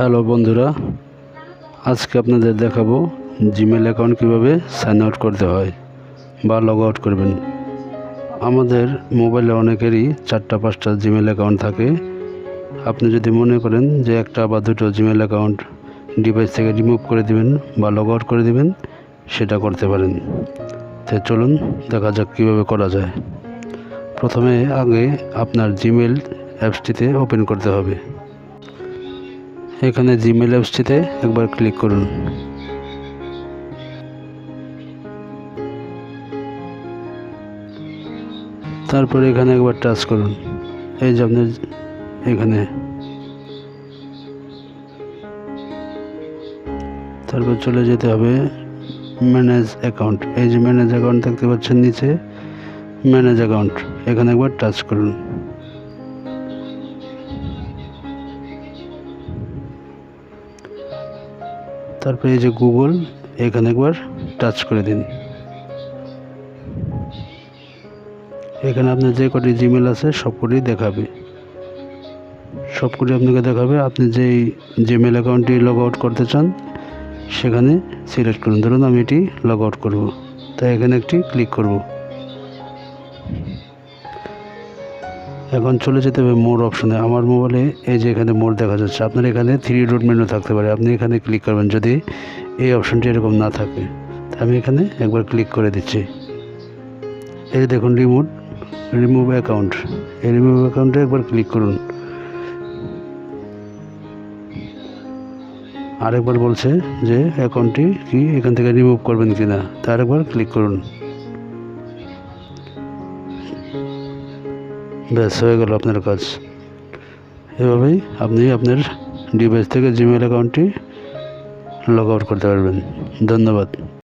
Hello বন্ধুরা, আজকে আপনাদের দেখাবো জিমেল অ্যাকাউন্ট কীভাবে সাইন আউট করতে হয় বা লগ আউট করবেন। আমাদের মোবাইলে অনেকেরই 4-5টা জিমেল অ্যাকাউন্ট থাকে। আপনি যদি মনে করেন যে একটা বা দুটো জিমেল অ্যাকাউন্ট ডিভাইস থেকে রিমুভ করে দিবেন বা লগ আউট করে দিবেন, সেটা করতে পারেন। তো চলুন দেখা যাক কীভাবে করা যায়। প্রথমে আগে আপনার জিমেল অ্যাপসটিতে ওপেন করতে হবে। এখানে জিমেল অ্যাপসটিতে একবার ক্লিক করুন। তারপরে এখানে একবার টাচ করুন। এই যে আপনার এখানে, তারপর চলে যেতে হবে ম্যানেজ অ্যাকাউন্ট। এই যে ম্যানেজ অ্যাকাউন্ট দেখতে পাচ্ছেন নিচে, ম্যানেজ অ্যাকাউন্ট, এখানে একবার টাচ করুন। তারপরে এই যে গুগল, এখানে একবার টাচ করে দিন। এখানে আপনার যে কটি জিমেল আছে সবকটি দেখাবে, সবকটি আপনাকে দেখাবে। আপনি যেই জিমেল অ্যাকাউন্টটি লগ আউট করতে চান সেখানে সিলেক্ট করুন। ধরুন আমি এটি লগ আউট করব, তাই এখানে একটি ক্লিক করব। এখন চলে যেতে হবে মোর অপশনে। আমার মোবাইলে এই যে এখানে মোর দেখা যাচ্ছে, আপনার এখানে 3 ডট মেনু থাকতে পারে, আপনি এখানে ক্লিক করবেন যদি এই অপশনটি এরকম না থাকে। আমি এখানে একবার ক্লিক করে দিচ্ছি। এই দেখুন রিমুভ অ্যাকাউন্ট, এই রিমুভ অ্যাকাউন্টে একবার ক্লিক করুন। আরেকবার বলছে যে অ্যাকাউন্টটি কি এখান থেকে রিমুভ করবেন কিনা, তার একবার ক্লিক করুন। ব্যাস, হয়ে গেল আপনার কাজ। এভাবেই আপনি আপনার ডিভাইস থেকে জিমেল অ্যাকাউন্টটি লগ আউট করতে পারবেন। ধন্যবাদ।